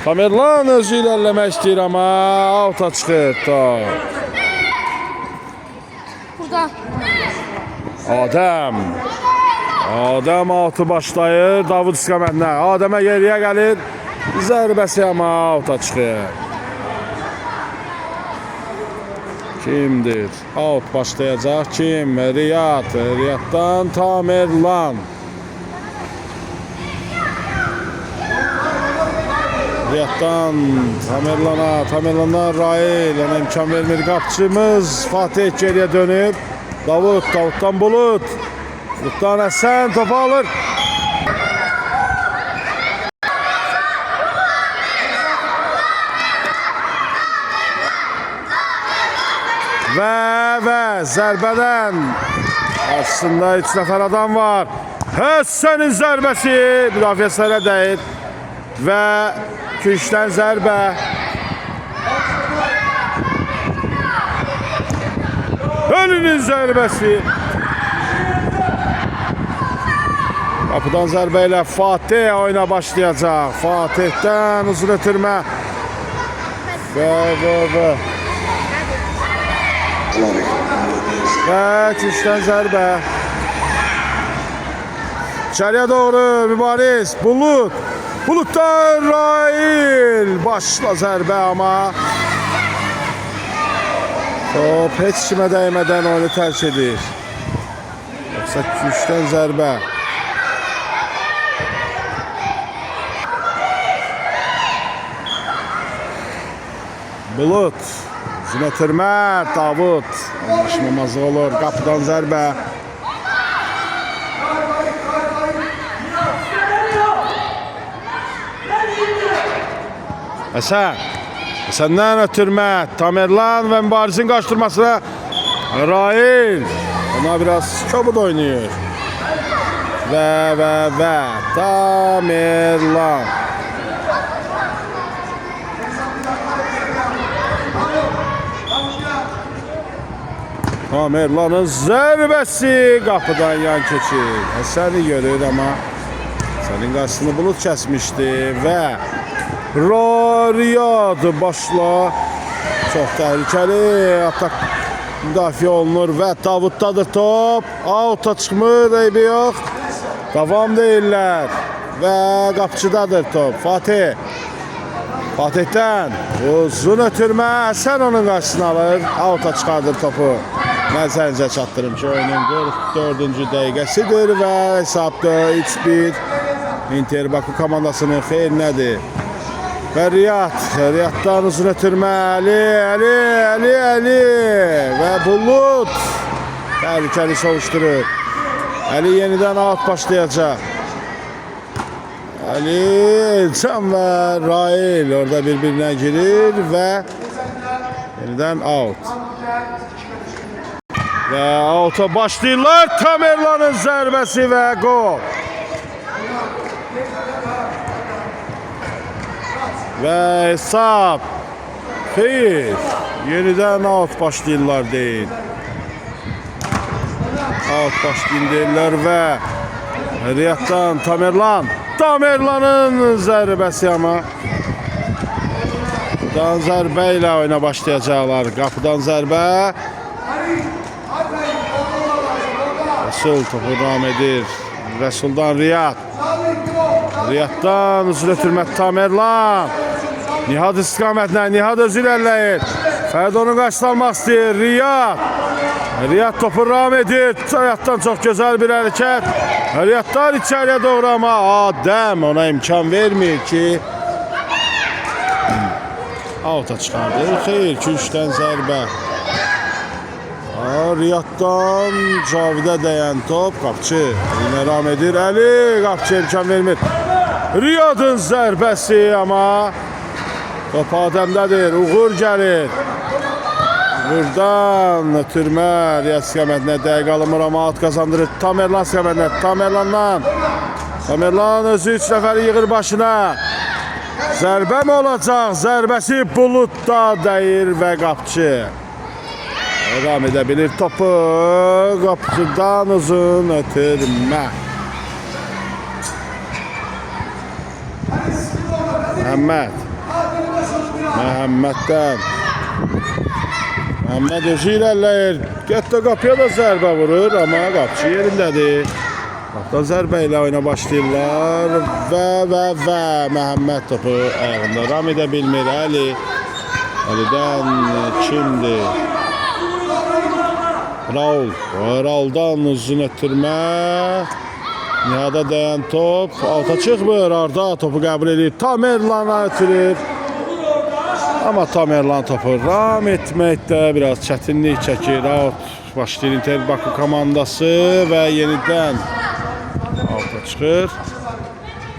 Tamerlan özü ilerlemək istəyir, amma outa çıxır. Burada. Adem out'u başlayır. Davud istiqamətində. Ademə geriyə gəlir. Zərbəsi, amma outa çıxır. Kimdir? Out başlayacaq. Kim? Riyad. Riyaddan Tamerlan. Riyaddan Tamerlana Rail. Ona imkan vermir qapçımız. Fatih geriyə dönüb. Davuddan Bulut. Bulutdan Həsən topu alır. Və zərbədən aslında 3 nəfər adam var. Həsənin zərbəsi müdafiəçilərə dəyir və Küşdən zərbə. Ölünün zərbəsi. Qapıdan zərbə ilə Fatih oyuna başlayacaq. Fatihdən uzun ötürmə. Və Küşdən zərbə. İçəriyə doğru Mübariz. Bulutdan Rail. Başla zərbə, amma top heç kimə dəymədən oyunu tərk edir. Yoxsa Küşdən zərbə. Bulut. Uzun ötürmə. Davud. Anlaşmamazlıq olur. Qapıdan zərbə. Həsəndən ötürmə. Tamerlan və Mübarizin qaçdırmasına Rail. Ona biraz kobud oynayır. Və Tamerlan. Tamerlanın zərbəsi qapıdan yan keçir. Həsəni görür, amma Həsənin qarşısını Bulut kəsmişdi və Riyad başla. Çox təhlükəli atak müdafiə olunur və Davuddadır top. Out'a çıxmır, eybi yox. Davam deyirlər və qapıcıdadır top. Fatihdən uzun ötürmə. Həsən onun qarşısını alır. Out'a çıxardır topu. Mən səncə çatdırım ki, oyunun 44-cü dəqiqəsidir və hesabda 3-1 Interbak komandasının xeyrinədir. Və Riyaddan uzun ötürmə. Əli və Bulut təhlükəli sovuşdurur. Əli yenidən out başlayacaq. Əli, Elçan və Rail orada bir-birinə girir və yenidən out. Və out'a başlayırlar. Tamerlanın zərbəsi və gol. Və hesab xeyr. Yenidən out başlayırlar deyin. Out başlayın deyirlər və Riyaddan Tamerlanın zərbəsi, amma qapıdan zərbə ilə oyuna başlayacaqlar. Qapıdan zərbə. Rəsul topu davam edir. Rəsuldan Riyaddan uzun ötürmə Tamerlan. Nihad istiqamətlə, Nihad özü irəliləyir. Fərd onun qarşısını almaq istəyir. Riyad topu ram edir. Riyaddan çox gözəl bir hərəkət. Riyadlar içeriye doğru ama Adem ona imkan vermir ki Alta çıxardı. Xeyr, 2-3-dən zərbə. Riyaddan Cavidə dəyən top. Qapçı yine ram edir. Əli qapçı imkan vermir. Riyadın zərbəsi amma top Adəmdədir. Uğur gəlir. Buradan ötürmə Riyad istiqamətində dəqiq alınmır amma at kazandırır. Tamerlan istiqamətində. Tamerlan özü 3 nəfəri yığır başına. Zərbə mi olacaq? Zərbəsi Buludda dəyir və qapçı devam edə bilir topu. Qapçıdan uzun ötürmə. Məhəmməddən. Məhəmməd özü irələyir. Getdə qapıya da zərbə vurur amma qapçı yerindədir. Qapdan zərbə ilə oyuna başlayırlar və Məhəmməd topu ayağında ram edə bilmir. Əlidən kimdir? Rauldan uzun ötürmə. Nihada dayan top. Alta çıxmır. Arda topu qəbul edir. Tamerlana ötürür. Amma Tamerlan topu ram etməkdə biraz çətinlik çəkir. Out başlayır Inter Baku komandası və yenidən alta çıxır.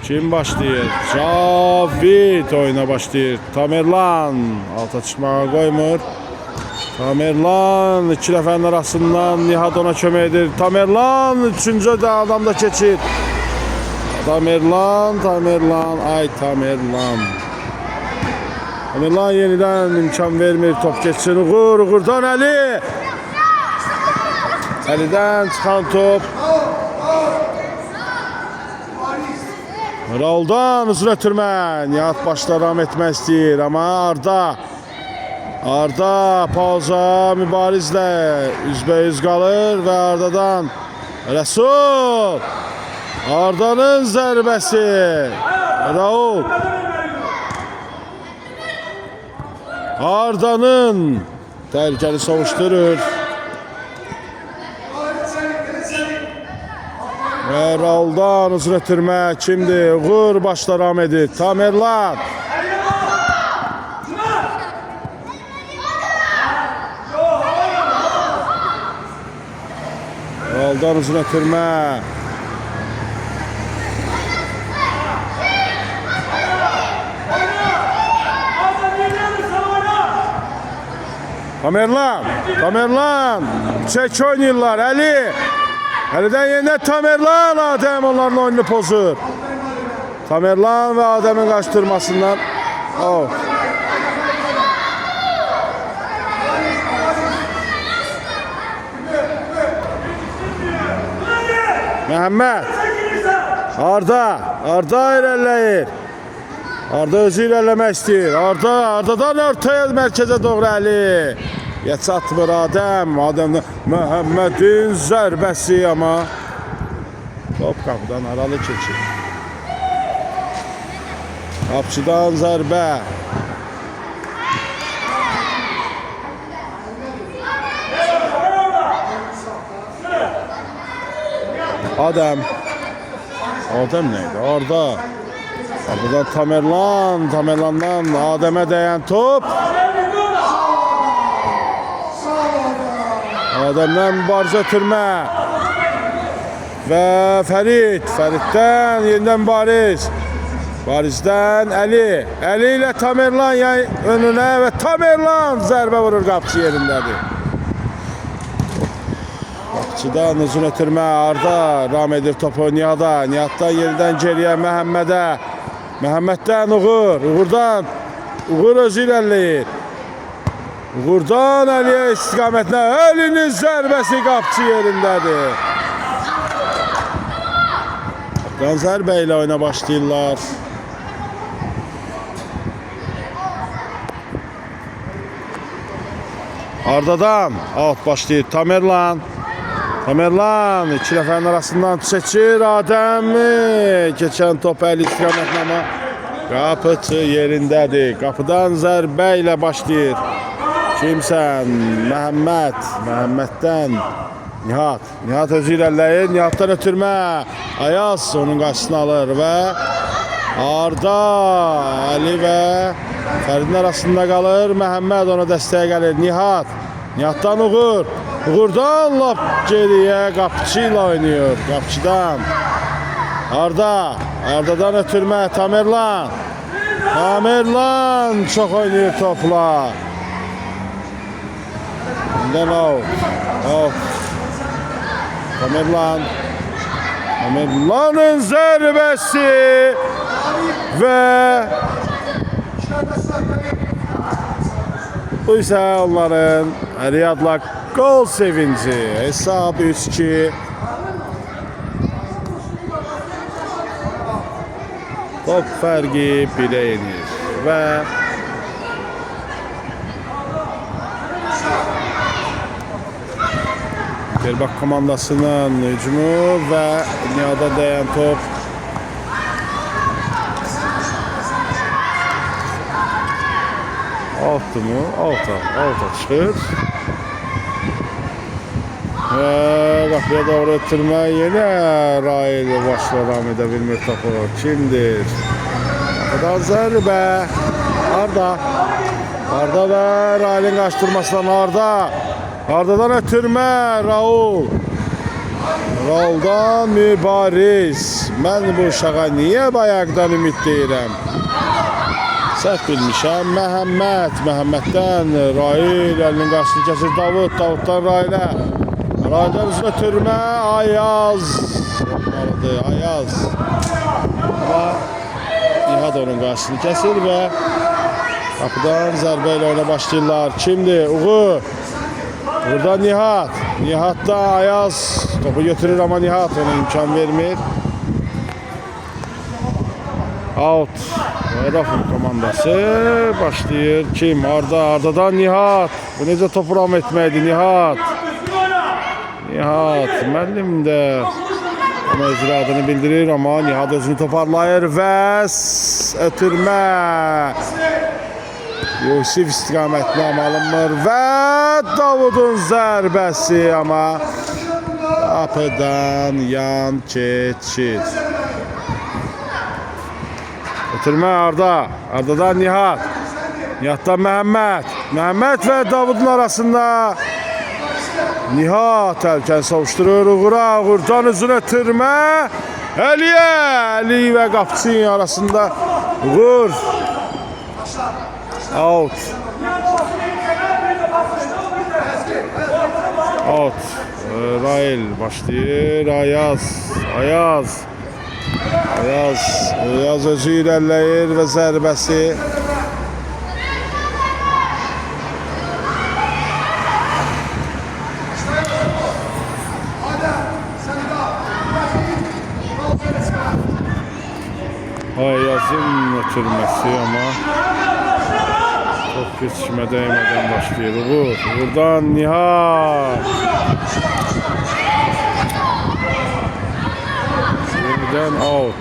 Kim başlayır? Cavid oyuna başlayır. Tamerlan alta çıxmağa qoymur. Tamerlan iki nəfərin arasından Nihad ona kömək edir. Tamerlan üçüncü də adamda keçir. Tamerlan. Tamerlan yenidən imkan vermir. Top geçsin. Uğurdan Əli. Əlidən çıxan top. Rauldan uzun ötürmə. Nihat başda davam etmək istəyir. Amma Arda pauza mübarizlə üzbəüz qalır və Ardadan Rəsul. Arda'nın zərbəsi. Raul. Arda'nın təhlükəni savuşturur. Və Rauldan uzun ötürmə. Kimdir? Uğur başda davam edir. Tamerlan. Rauldan uzun ötürmə. Tamerlan. Çək oynayırlar. Əlidən yenidən Tamerlan. Adem onların oyunu pozur. Tamerlan və Adem'in qaçdırmasından. Məhəmməd. Arda irələyir. Arda özü irələmək istəyir. Ardadan ortaya mərkəzə doğru Əli. Çatmır Adem'dən Məhəmmədin zərbəsi amma top qapıdan aralı keçir. Qapçıdan zərbə. Adem neydi? Ardadan Tamerlandan Adem'e değen top. Adem'den mübarizə ötürmə. Və Fəriddən yenidən Barizdən Əli ilə Tamerlan önünə və Tamerlan zərbə vurur, qapçı yerindədir. Qapçıdan uzun ötürmə. Arda ram edir topu Nihaddan yenidən geriyə Məhəmməddən Uğur özü irələyir. Uğurdan Əliyə istiqamətinə. Əlinin zərbəsi qapçı yerindədir. Qapçıdan zərbə ilə oyuna başlayırlar. Ardadan out başlayır. Tamerlan iki nəfərin arasından seçir Adem'i. Keçən top Əli istiqamətinə amma qapıçı yerindədir. Qapıdan zərbə ilə başlayır. Kimsən? Məhəmməddən Nihat özü irəliləyir. Nihatdan ötürmə. Ayaz onun qarşısını alır və Arda, Ali və Fəridin arasında qalır. Məhəmməd ona dəstəyə gəlir. Nihatdan Uğur. Uğurdan lap geriyə qapıcı ilə oynayır. Qapıcıdan. Ardadan ötürmə. Tamerlan çox oynayır topla. Ondan out. Tamerlan'ın zərbəsi və bu isə onların Riyadla gol sevinci. Hesab 3-2. Top fərqi 1-ə enir və Yerbak komandasının hücumu və dünyada dayan top. Alta çıxır. Və qapıya doğru ötürmə yenə Rail başla davam edə bilmir topu. Kimdir? Qapıdan zərbə. Arda və Rail'in qaçdırmasından Arda'dan ötürmə Raul'dan Mübariz. Mən bu uşağa niyə bayaqdan ümid deyirəm? Səhv bilmişəm. Məhəmməddən Rail əlinin qarşısını kəsir. Davuddan Rail'dən üzrə ötürmə Ayaz. Amma Nihat onun qarşısını kəsir və qapıdan zərbə ilə oyuna başlayırlar. Kimdir? Uğur. Burada Nihat da Ayaz topu götürür ama Nihat ona imkan vermir. Out. Rafın komandası başlayır. Kim? Arda'dan Nihat. Bu necə topu ram etməkdir Nihat. Müəllim də ona icraatını bildirir ama Nihat özünü toparlayır və ötürmə. Yusif istiqamətnamə alınmır və Davudun zərbəsi amma qapıdan yan keçir. Ötürmə Ardadan Nihatdan Məhəmməd və Davudun arasında Nihat əlkən savuşturur Uğurdan üzün ötürmə Əli və qapıcının arasında Uğur. Out. Rail başlayır. Ayaz özü irəliləyir və zərbəsi. Ayazın ötürməsi amma top geçişmə dəymədən başlayır. Uğurdan Nihat. Yeniden out.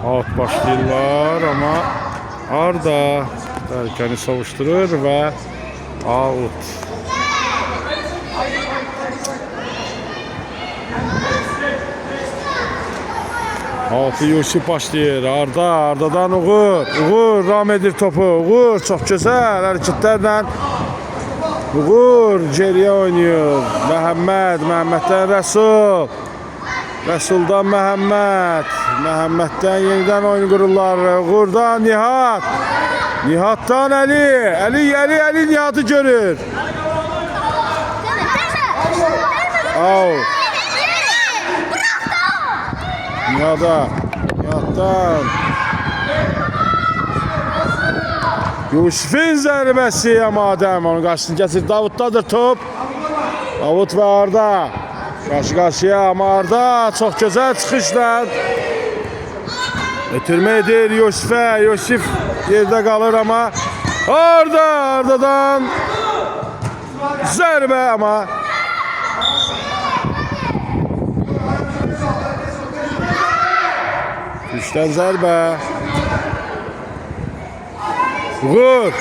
Out başlayırlar ama Arda erkəni savuşturur və out. Altı Yusuf başlayır. Ardadan Uğur ram edir topu. Uğur çox gözəl hərəkətlərlə Uğur geriyə oynuyor. Məhəmməddən Rəsuldan Məhəmməddən yenidən oyun qururlar. Uğurdan Nihatdan Əli Nihatı görür. Nihatdan Yusuf'un zərbəsi Amadəm onun qarşısını kəsir. Davuddadır top. Davud və Arda qarşı-qarşıya amma Arda çox gözəl çıxışla ötürmə edir Yusuf'ə. Yusuf yerdə qalır amma Ardadan zərbə amma Üçdən zərbə. Uğur.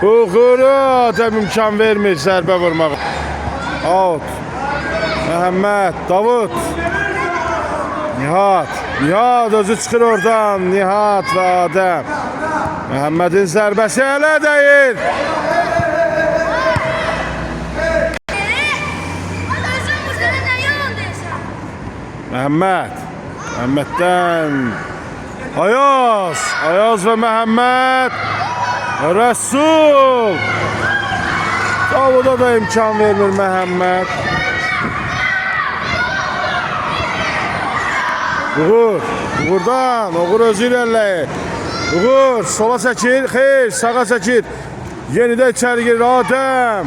Uğuru Adəm imkan vermir zərbə vurmağa. Out. Məhəmməd, Davud. Nihat özü çıxır oradan. Nihat və Adəm. Məhəmmədin zərbəsi hələ deyil. Məhəmməddən Ayaz və Məhəmməd Rəsul. Davuda da imkan vermir Məhəmməd. Uğur özü irələyir. Uğur sola çəkir, xeyr sağa çəkir. Yenidə içəri girir Adəm.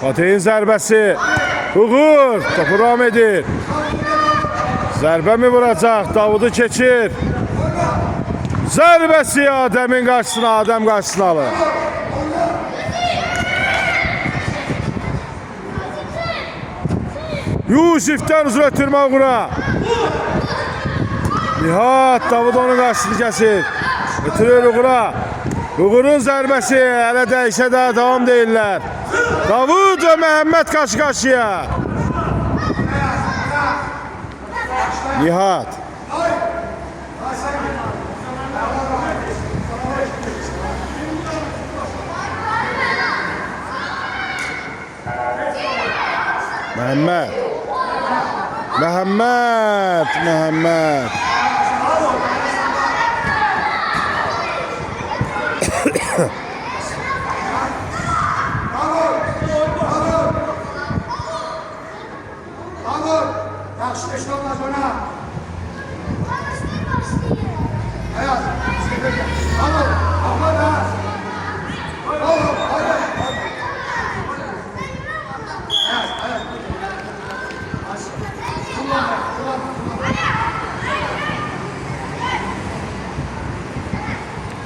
Fatih'in zərbəsi. Uğur topu ram edir. Zərbə mi vuracaq? Davudu keçir. Zərbəsi Adəmin qarşısına. Adəm qarşısına alır. Yusif'dən uzun ötürmə Uğur'a. Nihat Davud onun qarşısını kəsir. Ötürür Uğur'a. Uğur'un zərbəsi hələ dəyişə də davam deyirlər. Davud və Məhəmməd qarşı-qarşıya. Nihat. Məhəmməd.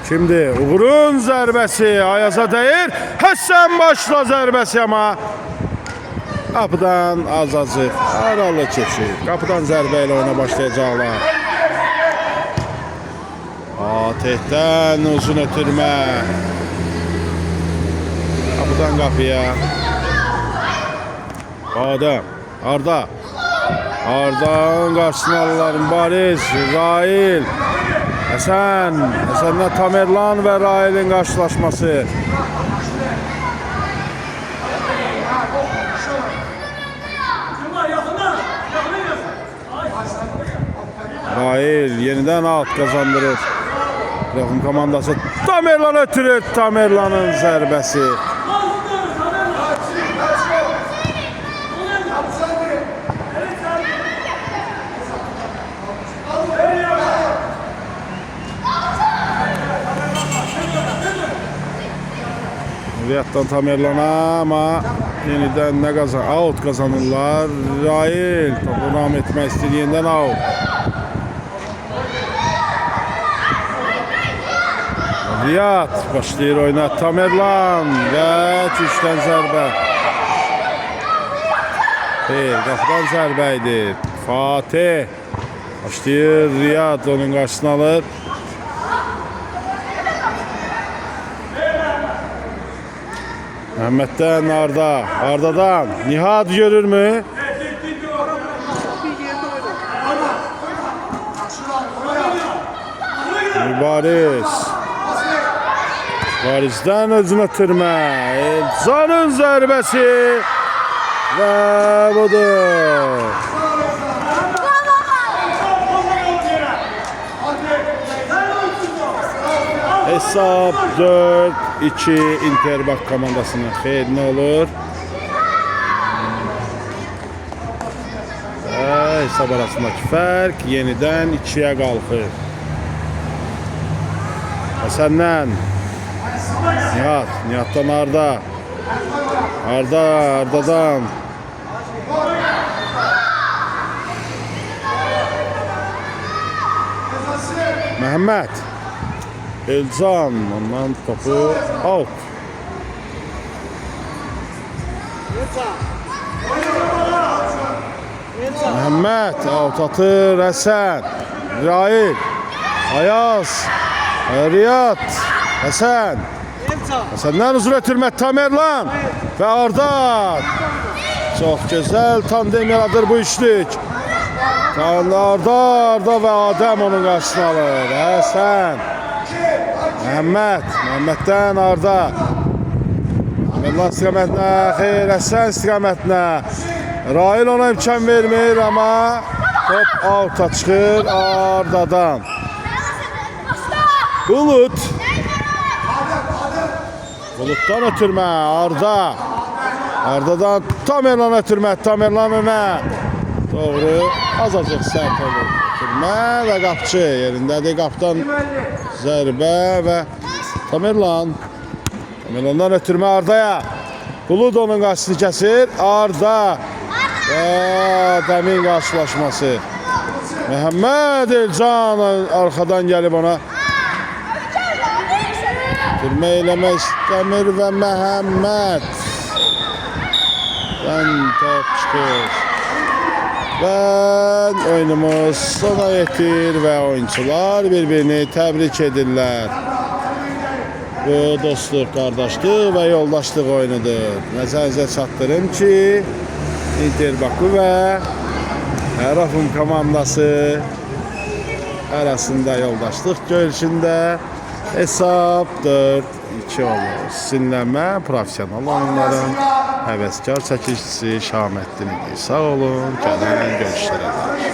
Şimdi Uğur'un zərbəsi Ayaz'a deyir. Həsən başla zərbəsi ama qapıdan azacıq aralı keçir. Qapıdan zərbə ilə oyuna başlayacaqlar. Fatih'dən uzun ötürmə. Qapıdan qapıya. Arda'nın qarşısına alırlar. Mübariz, Rail. Həsənlə Tamerlan və Rail'in qarşılaşması. Rail yenidən alt kazandırır. Rəqim komandası Tamerlan ötürür. Tamerlanın zərbəsi. Riyaddan Tamerlan'a ama yeniden ne out kazanırlar. Rail topu ram etmək istəyir, yenidən out. Riyad başlayır oyuna. Tamerlan və üçdən zərbə. Qapıdan zərbə idi. Fatih başlayır. Riyad onun qarşısını alır. Məhəmməddən Arda'dan Nihat görür mü? Mübarizdən özünü ötürmə. Elcanın zərbəsi və budur. Hesab 4-2 Interbak komandasının xeyir nə olur? Hesab arasındaki fərq yenidən 2'ye qalxır. Həsəndən Nihatdan Arda'dan Məhəmməd Elcan ondan topu out. Məhəmməd out atır. Həsən, İbrahim, Ayaz, Riyad, Həsən. Həsəndən uzun ötürmə Tamerlan və Arda. Çox gözəl tandem yaradır bu üçlük. Arda və Adəm onun qarşısını alır. Həsən, Məhəmməddən Arda. Tamerlan istiqamətinə, xeyr, Həsən istiqamətinə. Rahil ona imkan vermir, amma top out'a çıxır Ardadan. Bulutdan ötürmə Arda. Ardadan Tamerlan ötürmə, Tamerlan önə. Doğru, azacıq sərt olur. Ötürmə və qapçı yerindədir. Qapdan zərbə və Tamerlan. Tamerlandan ötürmə Ardaya. Bulut onun qarşısını kəsir. Arda və Adəmin qarşılaşması. Məhəmməd Elcan arxadan gəlib ona ötürmə eləmək istəmir və Məhəmməd top çıxır. Və oyunumuz sona yetir və oyuncular bir-birini təbrik edirlər. Bu dostluq, qardaşlıq və yoldaşlıq oyunudur. Nəzərinizə çatdırım ki, Inter Baku və Erafum komandası arasında yoldaşlıq görüşündə hesab 4-2 olur. Sizinləmə profesional oyunların həvəskar çəkicisi Şahməddin idi. Sağ olun, gələn görüşlərə.